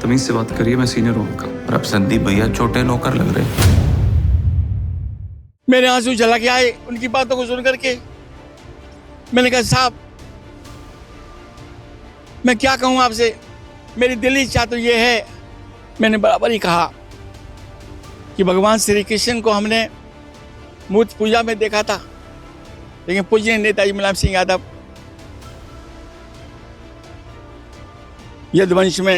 तमीज से बात करिए, मैं सीनियर हूँ आपका। और अब संदीप भैया छोटे नौकर लग रहे। मेरे आंसू झलक के आए उनकी बातों को सुन करके। मैंने कहा साहब, मैं क्या कहूं आपसे, मेरी दिली इच्छा तो ये है। मैंने बराबर ही कहा कि भगवान श्री कृष्ण को हमने मूर्ति पूजा में देखा था, लेकिन पूज्य नेताजी मुलायम सिंह यादव यदुवंश में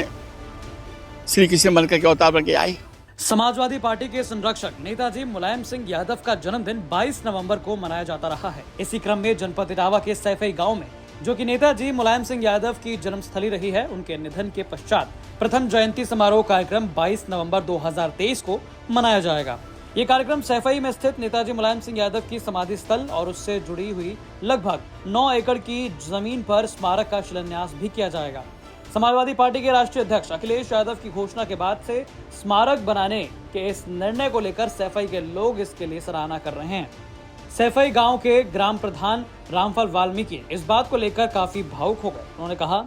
श्री कृष्ण बनकर के अवतार बन के आए। समाजवादी पार्टी के संरक्षक नेताजी मुलायम सिंह यादव का जन्मदिन 22 नवंबर को मनाया जाता रहा है। इसी क्रम में जनपद इटावा के सैफई गांव में, जो कि नेताजी मुलायम सिंह यादव की जन्मस्थली रही है, उनके निधन के पश्चात प्रथम जयंती समारोह कार्यक्रम 22 नवंबर 2023 को मनाया जाएगा। ये कार्यक्रम सैफई में स्थित नेताजी मुलायम सिंह यादव की समाधि स्थल और उससे जुड़ी हुई लगभग 9 एकड़ की जमीन पर स्मारक का शिलान्यास भी किया जाएगा। समाजवादी पार्टी के राष्ट्रीय अध्यक्ष अखिलेश यादव की घोषणा के बाद से स्मारक बनाने के इस निर्णय को लेकर सैफई के लोग इसके लिए सराहना कर रहे हैं। सैफई गांव के ग्राम प्रधान रामफल वाल्मीकि इस बात को लेकर काफी भावुक हो गए। उन्होंने कहा,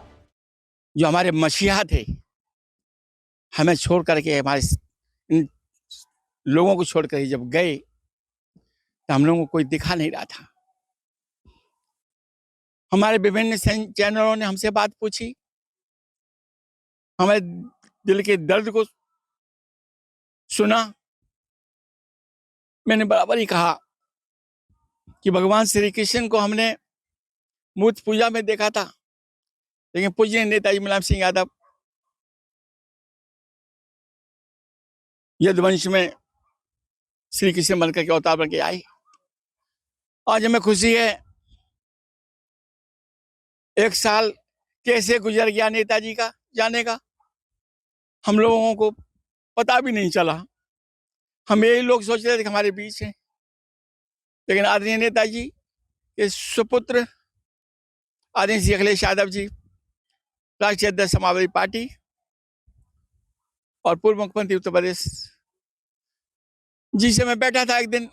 जो हमारे मसीहा थे, हमें छोड़ करके, हमारे इन लोगों को छोड़ कर जब गए तो हम लोगों को कोई दिखा नहीं रहा था। हमारे विभिन्न चैनलों ने हमसे बात पूछी, हमारे दिल के दर्द को सुना। मैंने बराबर ही कहा कि भगवान श्री कृष्ण को हमने मूर्ति पूजा में देखा था, लेकिन पूज्य नेताजी मुलायम सिंह यादव यदुवंश में श्री कृष्ण बनकर के अवतार बन के आए। आज हमें खुशी है, एक साल कैसे गुजर गया नेताजी का जाने का, हम लोगों को पता भी नहीं चला। हम यही लोग सोच रहे थे कि हमारे बीच हैं, लेकिन आदरणीय नेताजी के सुपुत्र आदरणीय श्री अखिलेश यादव जी, राष्ट्रीय अध्यक्ष समाजवादी पार्टी और पूर्व मुख्यमंत्री उत्तर प्रदेश जी से मैं बैठा था। एक दिन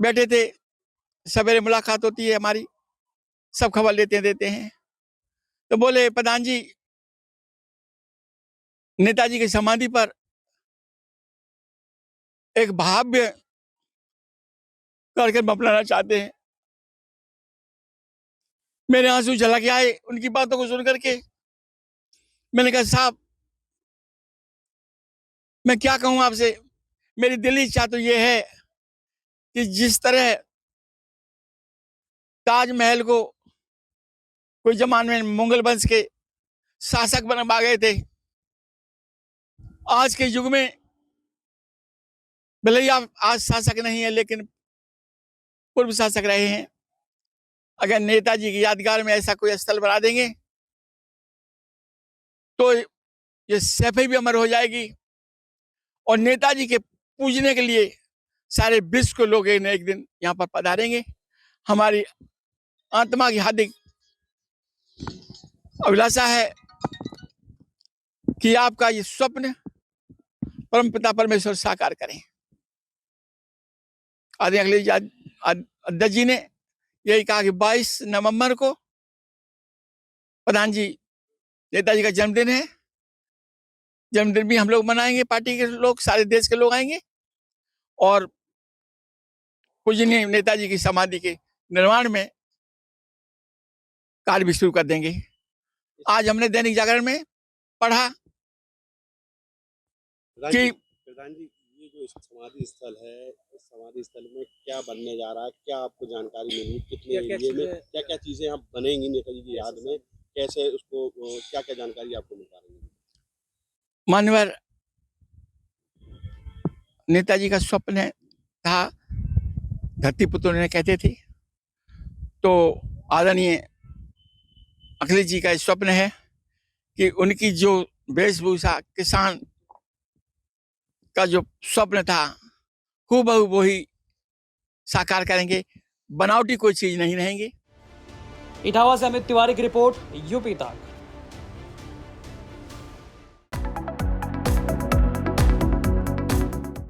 बैठे थे, सवेरे मुलाकात होती है हमारी, सब खबर देते हैं। तो बोले, प्रधान जी, नेताजी की समाधि पर एक भव्य कार्यक्रम अपनाना चाहते हैं। मेरे आंसू झलक के आए उनकी बातों को सुन करके। मैंने कहा साहब, मैं क्या कहूं आपसे, मेरी दिली इच्छा तो ये है कि जिस तरह ताजमहल को कोई जमाने में मुगल वंश के शासक बनवा गए थे, आज के युग में भले ही आप आज शासक नहीं है, लेकिन पूर्व शासक रहे हैं। अगर नेताजी की यादगार में ऐसा कोई स्थल बना देंगे तो ये सैफई भी अमर हो जाएगी, और नेताजी के पूजने के लिए सारे विश्व के लोग एक दिन यहाँ पर पधारेंगे। हमारी आत्मा की हार्दिक अभिलाषा है कि आपका ये स्वप्न परमपिता परमेश्वर साकार करें। आदरणीय अखिलेश अध्यक्ष जी ने यही कहा कि 22 नवंबर को प्रधान जी नेताजी का जन्मदिन है। जन्मदिन भी हम लोग मनाएंगे, पार्टी के लोग, सारे देश के लोग आएंगे, और पूजनीय नेताजी की समाधि के निर्माण में कार्य भी शुरू कर देंगे। आज हमने दैनिक जागरण में पढ़ा कि प्रधान जी, ये जो समाधि स्थल है, इस समाधि स्थल में क्या बनने जा रहा है, क्या आपको जानकारी मिली, कितने एरिया में क्या क्या चीजें यहाँ बनेंगी नेताजी की याद में, कैसे उसको क्या क्या जानकारी आपको मिल पा रही है? मान्यवर नेताजी का स्वप्न था, धरती पुत्र ने कहते थे, तो आदरणीय अखिलेश जी का स्वप्न है कि उनकी जो वेशभूषा किसान का जो स्वप्न था, हूबहू वही साकार करेंगे, बनावटी कोई चीज नहीं रहेंगे। इटावा से अमित तिवारी की रिपोर्ट, यूपी तक।